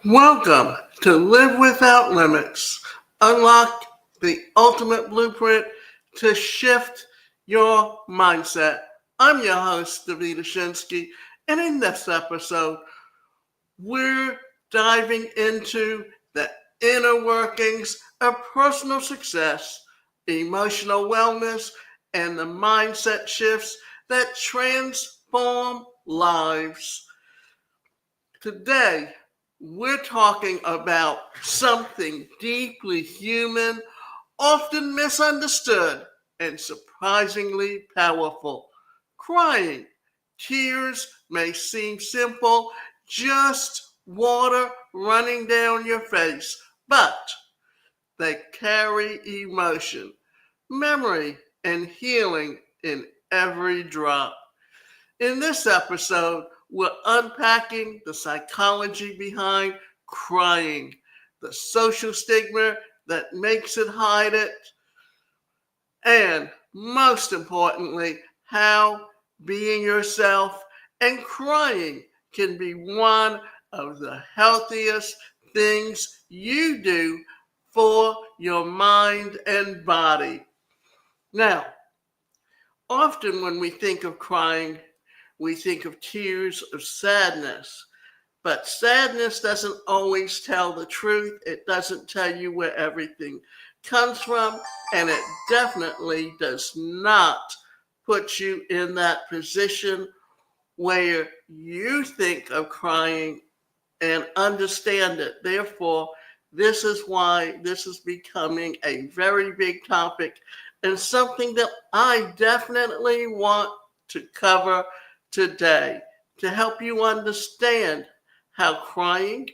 Welcome to Live Without Limits. Unlock the ultimate blueprint to shift your mindset. I'm your host, Davida Shinsky, and in this episode, we're diving into the inner workings of personal success, emotional wellness, and the mindset shifts that transform lives. Today, we're talking about something deeply human, often misunderstood, and surprisingly powerful: crying. Tears may seem simple, just water running down your face, but they carry emotion, memory, and healing in every drop. In this episode, we're unpacking the psychology behind crying, the social stigma that makes it hide it, and most importantly, how being yourself and crying can be one of the healthiest things you do for your mind and body. Now, often when we think of crying, we think of tears of sadness. But sadness doesn't always tell the truth. It doesn't tell you where everything comes from. And it definitely does not put you in that position where you think of crying and understand it. Therefore, this is why this is becoming a very big topic and something that I definitely want to cover today to help you understand how crying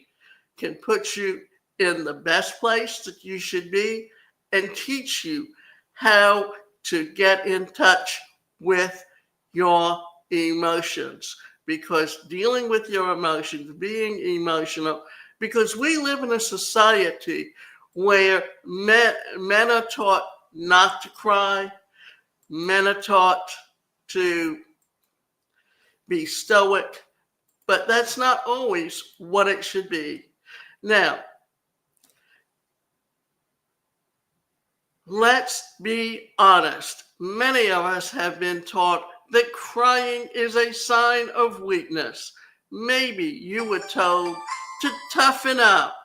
can put you in the best place that you should be and teach you how to get in touch with your emotions. Because dealing with your emotions, being emotional, because we live in a society where men are taught not to cry, men are taught to be stoic, but that's not always what it should be. Now, let's be honest. Many of us have been taught that crying is a sign of weakness. Maybe you were told to toughen up,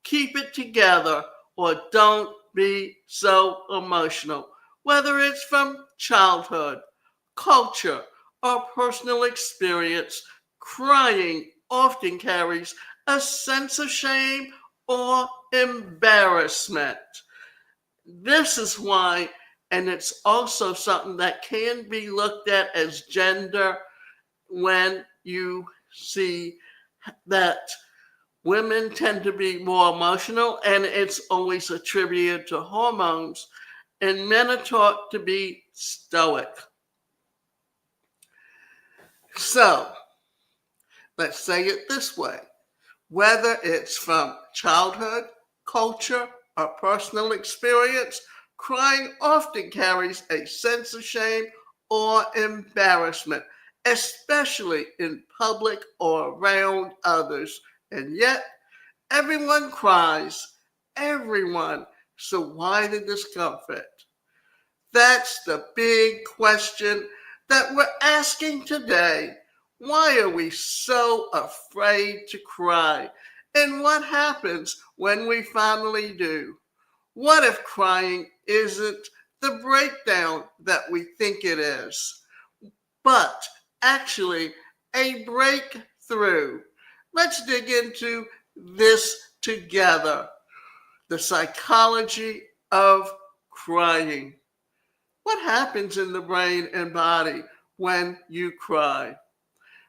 keep it together, or don't be so emotional. Whether it's from childhood, culture, or personal experience, crying often carries a sense of shame or embarrassment. This is why, and it's also something that can be looked at as gender when you see that women tend to be more emotional, and it's always attributed to hormones, and men are taught to be stoic. So, let's say it this way: whether it's from childhood, culture, or personal experience, crying often carries a sense of shame or embarrassment, especially in public or around others. And yet, everyone cries. Everyone. So why the discomfort? That's the big question that we're asking today. Why are we so afraid to cry? And what happens when we finally do? What if crying isn't the breakdown that we think it is, but actually a breakthrough? Let's dig into this together: the psychology of crying. What happens in the brain and body when you cry?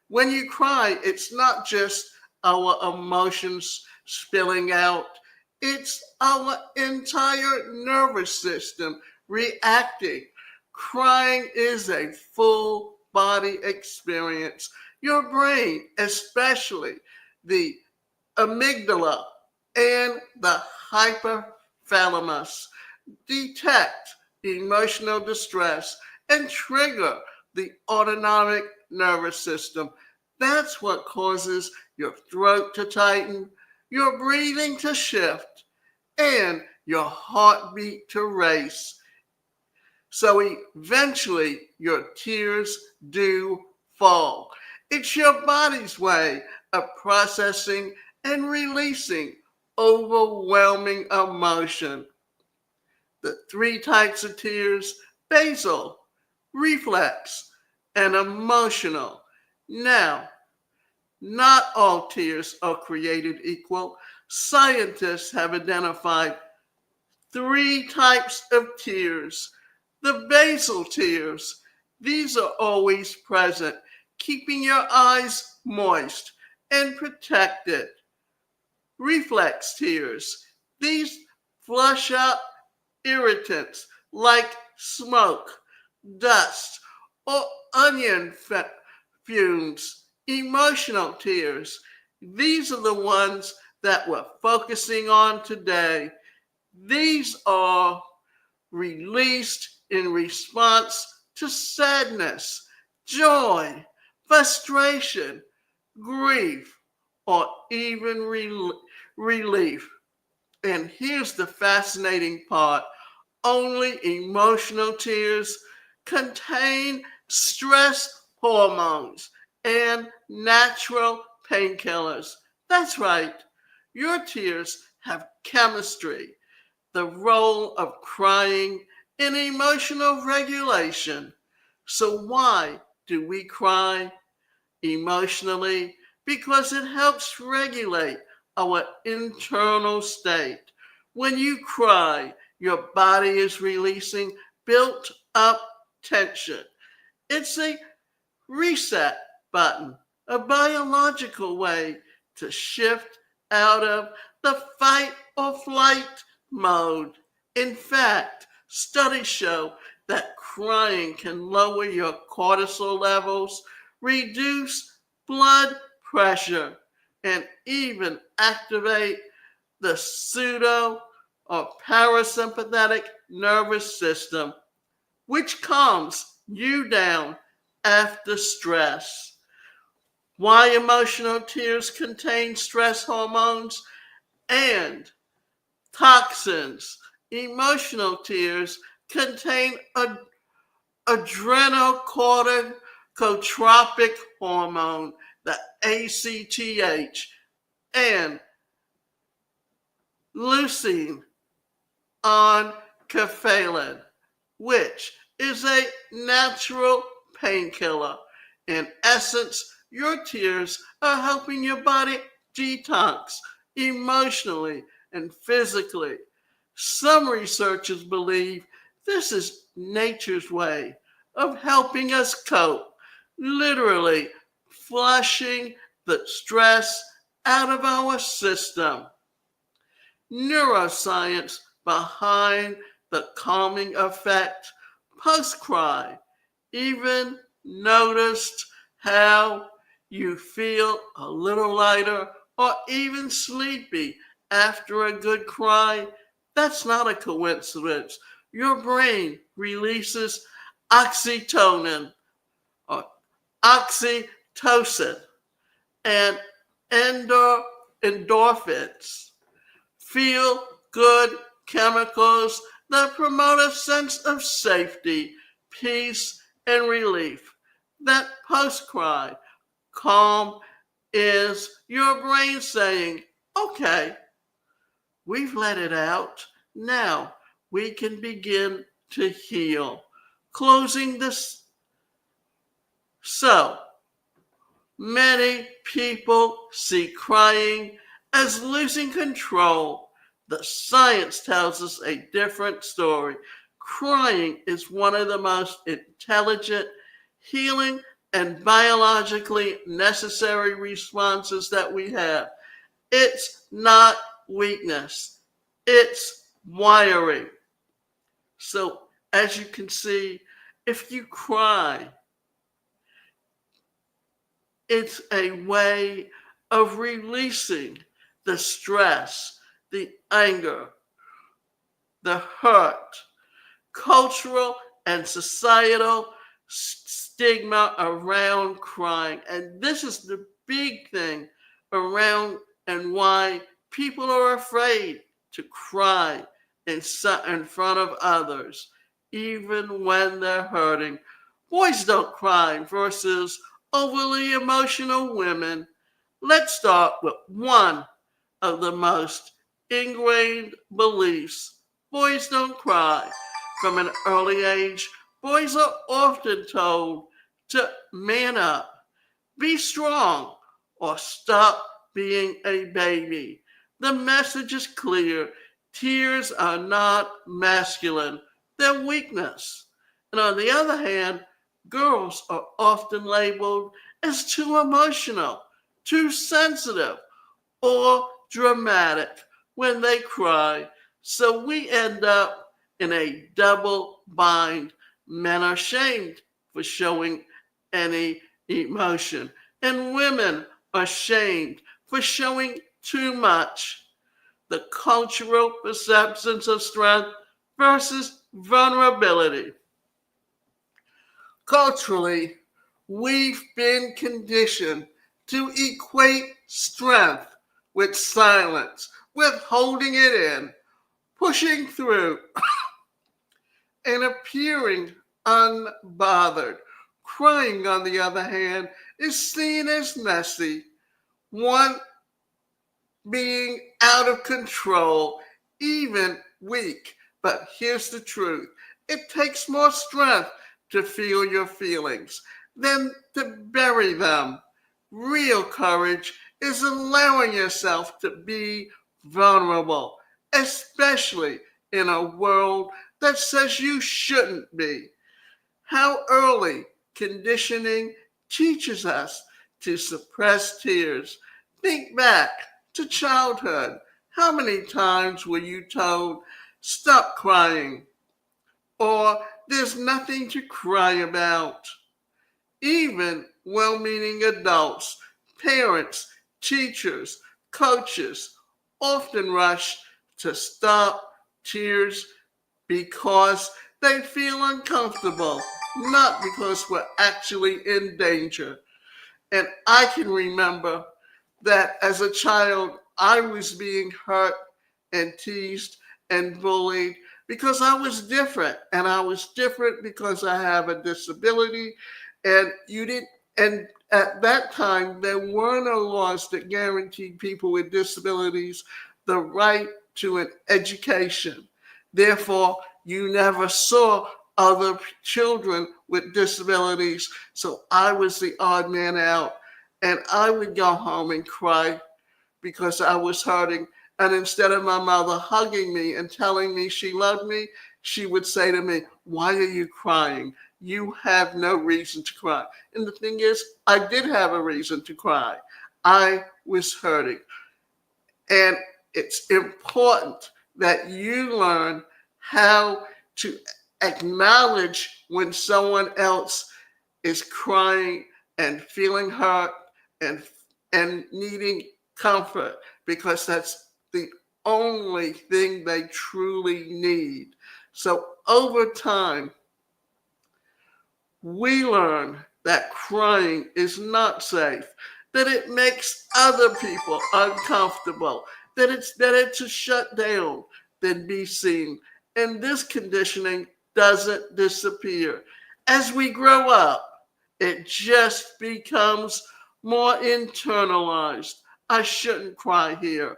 When you cry, it's not just our emotions spilling out, it's our entire nervous system reacting. Crying is a full body experience. Your brain, especially the amygdala and the hypothalamus, detect emotional distress and trigger the autonomic nervous system. That's what causes your throat to tighten, your breathing to shift, and your heartbeat to race. So eventually your tears do fall. It's your body's way of processing and releasing overwhelming emotion. The three types of tears: basal, reflex, and emotional. Now, not all tears are created equal. Scientists have identified three types of tears. The basal tears, these are always present, keeping your eyes moist and protected. Reflex tears, these flush out irritants like smoke, dust, or onion fumes. Emotional tears, these are the ones that we're focusing on today. These are released in response to sadness, joy, frustration, grief, or even relief. And here's the fascinating part: only emotional tears contain stress hormones and natural painkillers. That's right, your tears have chemistry, the role of crying in emotional regulation. So, why do we cry emotionally? Because it helps regulate our internal state. When you cry, your body is releasing built up tension. It's a reset button, a biological way to shift out of the fight or flight mode. In fact, studies show that crying can lower your cortisol levels, reduce blood pressure, and even activate the pseudo or parasympathetic nervous system, which calms you down after stress. Why emotional tears contain stress hormones and toxins. Emotional tears contain adrenocorticotropic hormone, the ACTH, and leucine on cephalin, which is a natural painkiller. In essence, your tears are helping your body detox emotionally and physically. Some researchers believe this is nature's way of helping us cope, literally flushing the stress out of our system. Neuroscience behind the calming effect post cry. Even noticed how you feel a little lighter or even sleepy after a good cry? That's not a coincidence. Your brain releases oxytocin or oxytocin and endorphins, feel good chemicals that promote a sense of safety, peace, and relief. That post cry calm is your brain saying, okay, we've let it out. Now we can begin to heal. Closing this. So, many people see crying as losing control. The science tells us a different story. Crying is one of the most intelligent, healing, and biologically necessary responses that we have. It's not weakness, it's wiring. So, as you can see, if you cry, it's a way of releasing the stress, the anger, the hurt, cultural and societal stigma around crying. And this is the big thing around and why People are afraid to cry in front of others, even when they're hurting. Boys don't cry versus overly emotional women. Let's start with one of the most ingrained beliefs. Boys don't cry. From an early age, boys are often told to man up, be strong, or stop being a baby. The message is clear. Tears are not masculine, they're weakness. And on the other hand, girls are often labeled as too emotional, too sensitive, or dramatic when they cry. So we end up in a double bind. Men are shamed for showing any emotion, and women are shamed for showing too much. The cultural perceptions of strength versus vulnerability. Culturally, we've been conditioned to equate strength with silence, with holding it in, pushing through, and appearing unbothered. Crying, on the other hand, is seen as messy, one being out of control, even weak. But here's the truth: it takes more strength to feel your feelings than to bury them. Real courage is allowing yourself to be vulnerable, especially in a world that says you shouldn't be. How early conditioning teaches us to suppress tears. Think back to childhood. How many times were you told, stop crying, or there's nothing to cry about? Even well meaning adults, parents, teachers, coaches often rush to stop tears because they feel uncomfortable, not because we're actually in danger. And I can remember that as a child, I was being hurt and teased and bullied because I was different. And I was different because I have a disability. And you didn't, and at that time, there were no laws that guaranteed people with disabilities the right to an education. Therefore, you never saw other children with disabilities. So I was the odd man out. And I would go home and cry because I was hurting. And instead of my mother hugging me and telling me she loved me, she would say to me, why are you crying? You have no reason to cry. And the thing is, I did have a reason to cry. I was hurting. And it's important that you learn how to acknowledge when someone else is crying and feeling hurt and needing comfort, because that's the only thing they truly need. So over time, we learn that crying is not safe, that it makes other people uncomfortable, that it's better to shut down than be seen. And this conditioning doesn't disappear. As we grow up, it just becomes more internalized. I shouldn't cry here.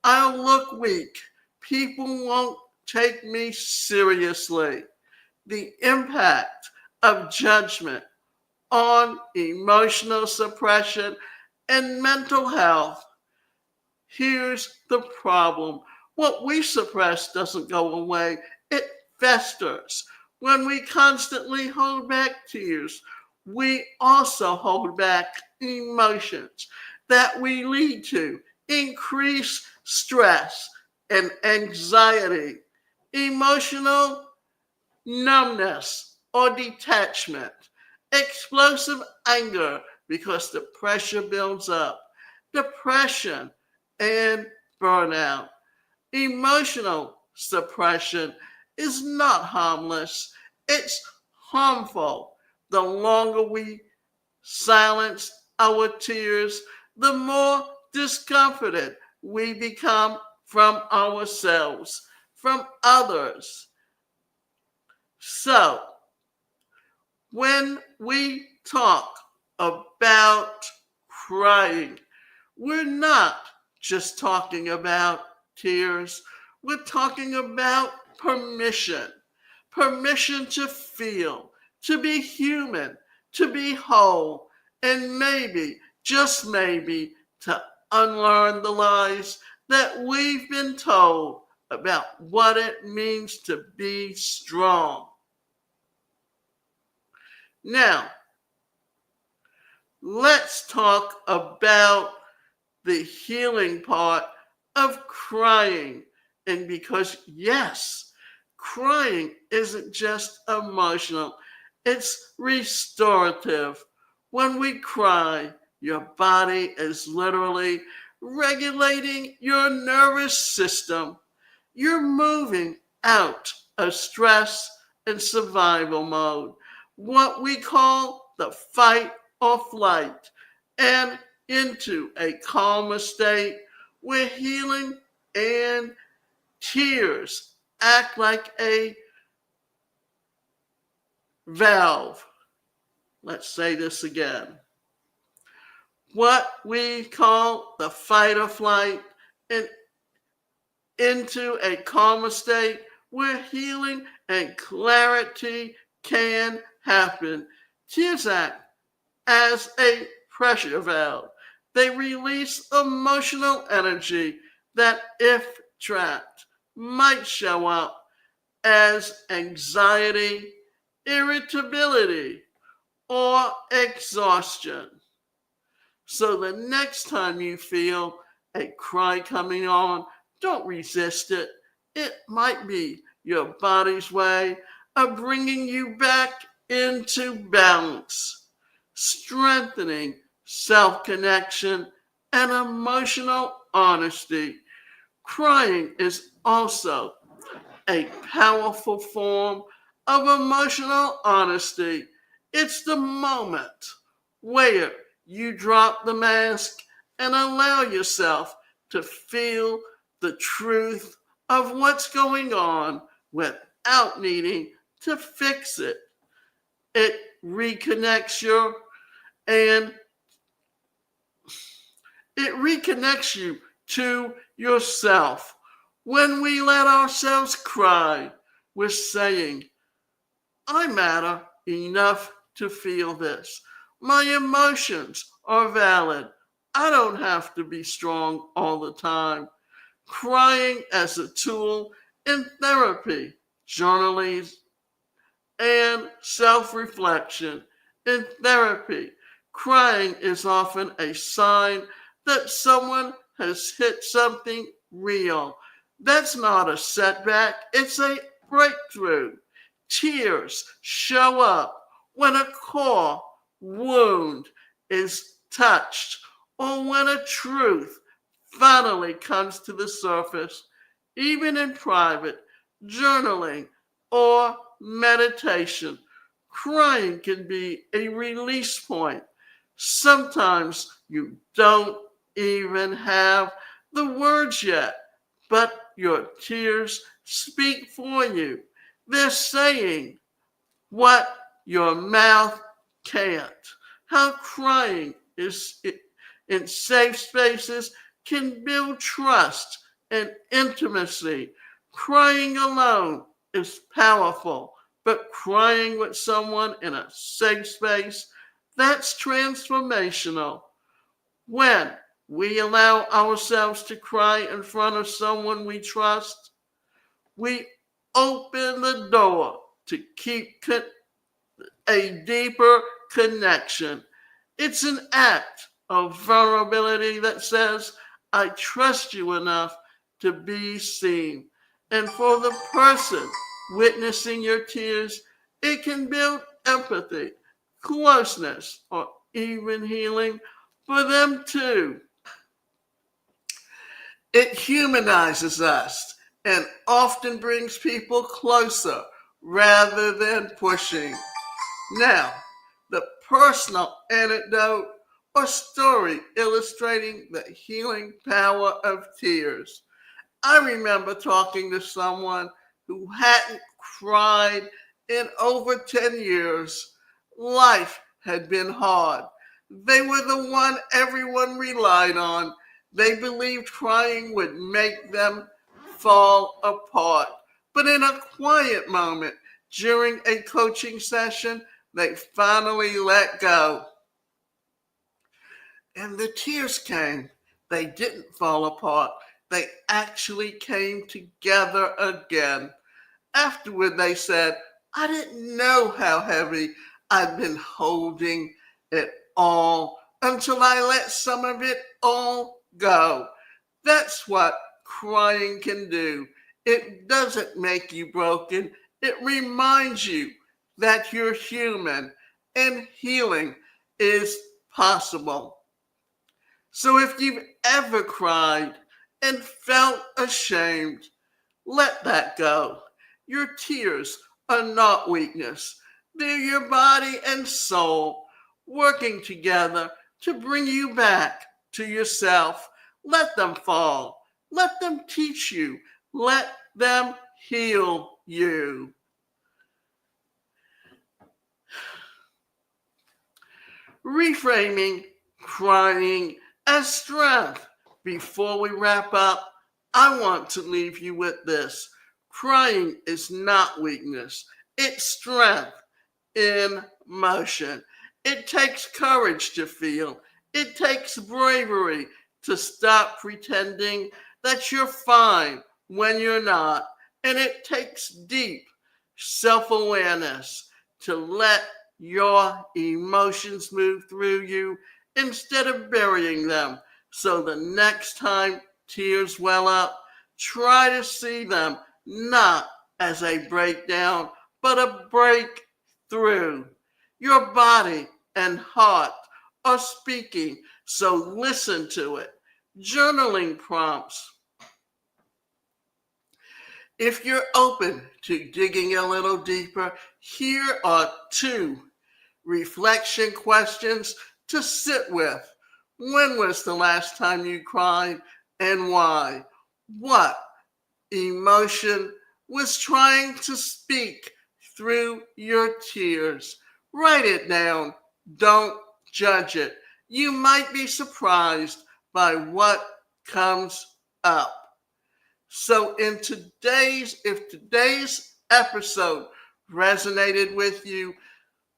I'll look weak. People won't take me seriously. The impact of judgment on emotional suppression and mental health. Here's the problem: what we suppress doesn't go away, it festers. When we constantly hold back tears, we also hold back emotions that we lead to increased stress and anxiety, emotional numbness or detachment, explosive anger because the pressure builds up, depression and burnout. Emotional suppression is not harmless, it's harmful. The longer we silence our tears, the more discomforted we become from ourselves, from others. So, when we talk about crying, we're not just talking about tears, we're talking about permission. Permission to feel, to be human, to be whole, and maybe, just maybe, to unlearn the lies that we've been told about what it means to be strong. Now, let's talk about the healing part of crying. And because, yes, crying isn't just emotional, it's restorative. When we cry, your body is literally regulating your nervous system. You're moving out of stress and survival mode, what we call the fight or flight, and into a calmer state where healing and tears act like a valve. Let's say this again. What we call the fight or flight and into a calmer state where healing and clarity can happen. Tears act as a pressure valve. They release emotional energy that, if trapped, might show up as anxiety, irritability, or exhaustion. So the next time you feel a cry coming on, don't resist it. It might be your body's way of bringing you back into balance, strengthening self-connection and emotional honesty. Crying is also a powerful form of emotional honesty. It's the moment where you drop the mask and allow yourself to feel the truth of what's going on without needing to fix it. It reconnects you and it reconnects you to yourself. When we let ourselves cry, we're saying, I matter enough to feel this. My emotions are valid. I don't have to be strong all the time. Crying as a tool in therapy, journaling, and self-reflection. In therapy, crying is often a sign that someone has hit something real. That's not a setback, it's a breakthrough. Tears show up when a core wound is touched or when a truth finally comes to the surface. Even in private, journaling, or meditation, crying can be a release point. Sometimes you don't even have the words yet, but your tears speak for you. They're saying what your mouth can't. How crying is in safe spaces can build trust and intimacy. Crying alone is powerful, but crying with someone in a safe space, that's transformational. When we allow ourselves to cry in front of someone we trust, we open the door to keep a deeper connection. It's an act of vulnerability that says, I trust you enough to be seen. And for the person witnessing your tears, it can build empathy, closeness, or even healing for them too. It humanizes us and often brings people closer rather than pushing. Now, the personal anecdote or story illustrating the healing power of tears. I remember talking to someone who hadn't cried in over 10 years. Life had been hard. They were the one everyone relied on. They believed crying would make them fall apart. But in a quiet moment during a coaching session, they finally let go. And the tears came. They didn't fall apart. They actually came together again. Afterward, they said, I didn't know how heavy I'd been holding it all until I let some of it all go. That's what crying can do. It doesn't make you broken. It reminds you that you're human and healing is possible. So if you've ever cried and felt ashamed, let that go. Your tears are not weakness. They're your body and soul working together to bring you back to yourself. Let them fall. Let them teach you. Let them heal you. Reframing crying as strength. Before we wrap up, I want to leave you with this. Crying is not weakness, it's strength in motion. It takes courage to feel, it takes bravery to stop pretending that you're fine when you're not. And it takes deep self awareness to let your emotions move through you instead of burying them. So the next time tears well up, try to see them not as a breakdown, but a breakthrough. Your body and heart are speaking, so listen to it. Journaling prompts. If you're open to digging a little deeper, here are 2 reflection questions to sit with. When was the last time you cried and why? What emotion was trying to speak through your tears? Write it down. Don't judge it. You might be surprised by what comes up. So if today's episode resonated with you,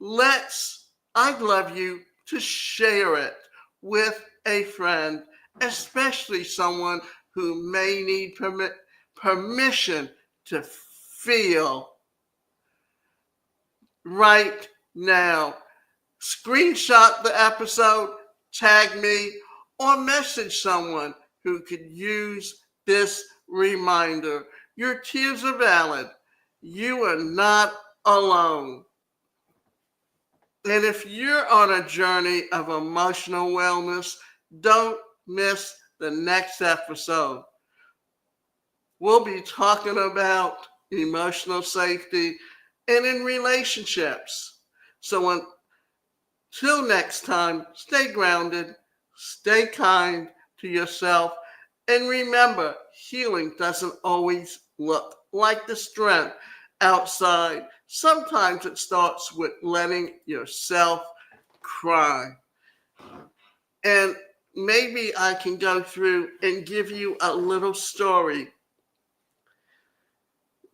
I'd love you to share it with a friend, especially someone who may need permission to feel right now. Screenshot the episode, tag me, or message someone who could use this reminder. Your tears are valid. You are not alone. And if you're on a journey of emotional wellness, don't miss the next episode. We'll be talking about emotional safety and in relationships. So until next time, stay grounded, stay kind to yourself, and remember, healing doesn't always look like the strength outside. Sometimes it starts with letting yourself cry. And maybe I can go through and give you a little story,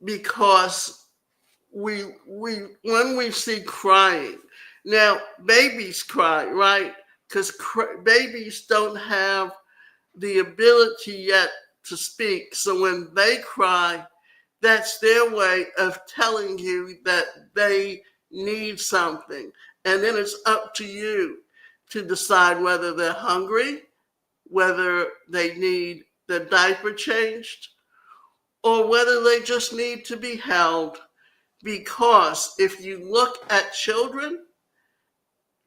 because when we see crying, now babies cry, right? Because babies don't have the ability yet to speak. So when they cry, that's their way of telling you that they need something. And then it's up to you to decide whether they're hungry, whether they need the diaper changed, or whether they just need to be held. Because if you look at children,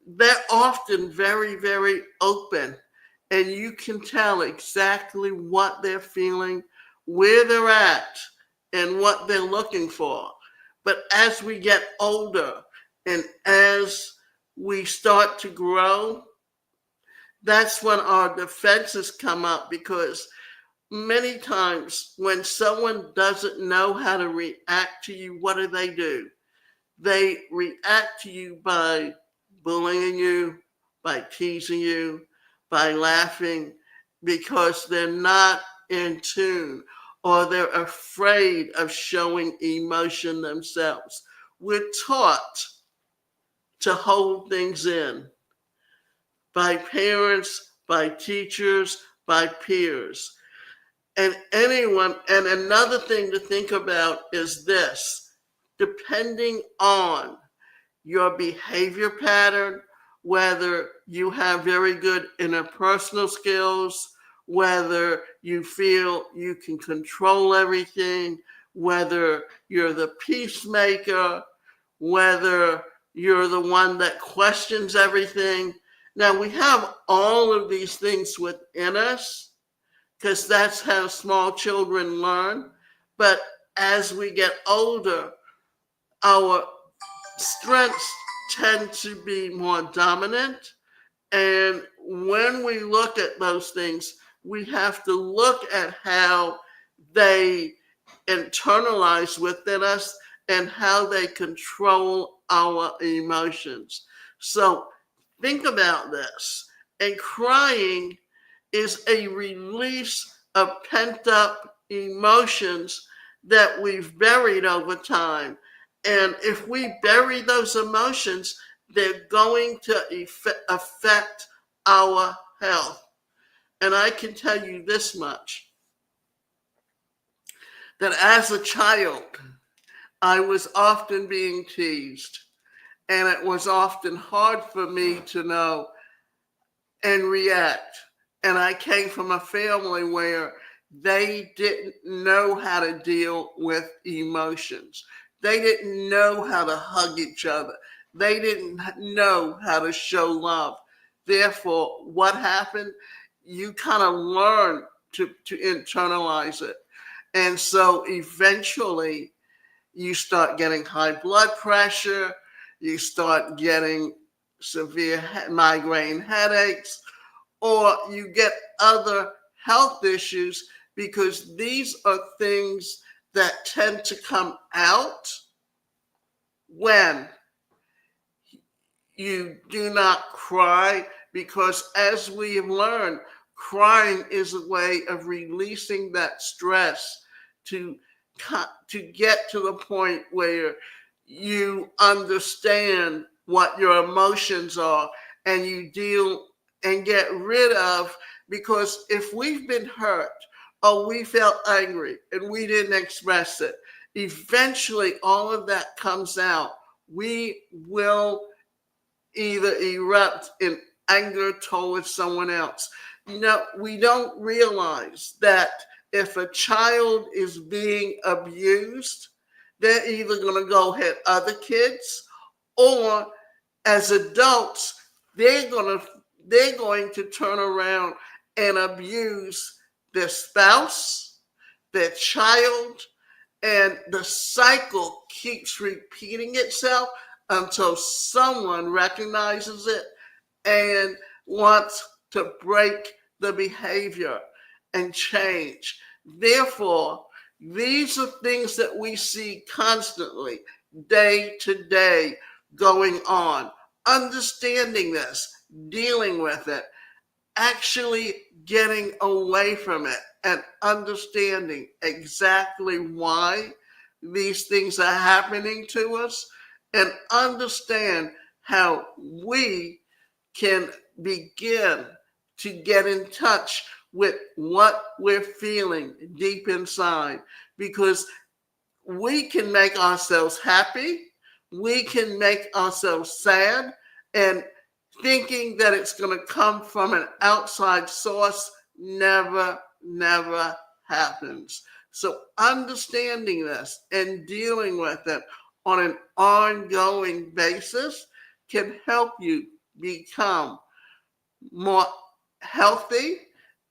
they're often very, very open, and you can tell exactly what they're feeling, where they're at, and what they're looking for. But as we get older and as we start to grow, That's when our defenses come up, because many times when someone doesn't know how to react to you, what do? They react to you by bullying you, by teasing you, by laughing, because they're not in tune, or they're afraid of showing emotion themselves. We're taught to hold things in by parents, by teachers, by peers. And another thing to think about is this: depending on your behavior pattern, whether you have very good interpersonal skills, whether you feel you can control everything, whether you're the peacemaker, whether you're the one that questions everything. Now, we have all of these things within us because that's how small children learn. But as we get older, our strengths tend to be more dominant. And when we look at those things, we have to look at how they internalize within us and how they control our emotions. So think about this. And crying is a release of pent up emotions that we've buried over time. And if we bury those emotions, they're going to affect our health. And I can tell you this much, that as a child, I was often being teased. And it was often hard for me to know and react. And I came from a family where they didn't know how to deal with emotions. They didn't know how to hug each other. They didn't know how to show love. Therefore, what happened? You kind of learn to internalize it. And so eventually, you start getting high blood pressure, you start getting severe migraine headaches, or you get other health issues, because these are things that tend to come out when you do not cry, because as we have learned, crying is a way of releasing that stress to get to the point where you understand what your emotions are and you deal and get rid of. Because if we've been hurt or we felt angry and we didn't express it, eventually all of that comes out. We will either erupt in anger towards someone else. We don't realize that if a child is being abused, they're either going to go hit other kids, or as adults, they're going to turn around and abuse their spouse, their child, and the cycle keeps repeating itself until someone recognizes it and wants to break the behavior and change. Therefore, these are things that we see constantly, day to day, going on. Understanding this, dealing with it, actually getting away from it, and understanding exactly why these things are happening to us, and understand how we can begin to get in touch with what we're feeling deep inside, because we can make ourselves happy, we can make ourselves sad, and thinking that it's going to come from an outside source never happens. So understanding this and dealing with it on an ongoing basis can help you become more healthy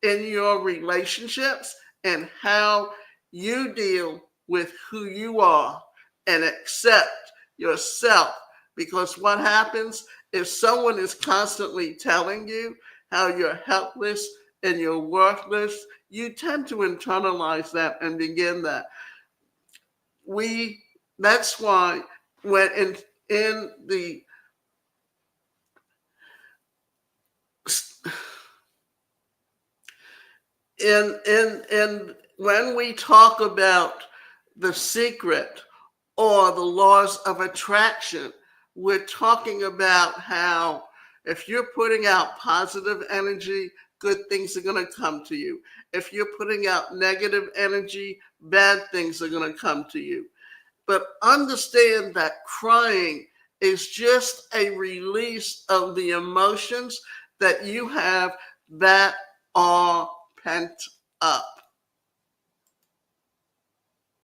in your relationships and how you deal with who you are and accept yourself. Because what happens if someone is constantly telling you how you're helpless and you're worthless, you tend to internalize that and begin that. We That's why when in the in when we talk about the secret or the laws of attraction, we're talking about how if you're putting out positive energy, good things are going to come to you. If you're putting out negative energy, bad things are going to come to you. But understand that crying is just a release of the emotions that you have that are pent up.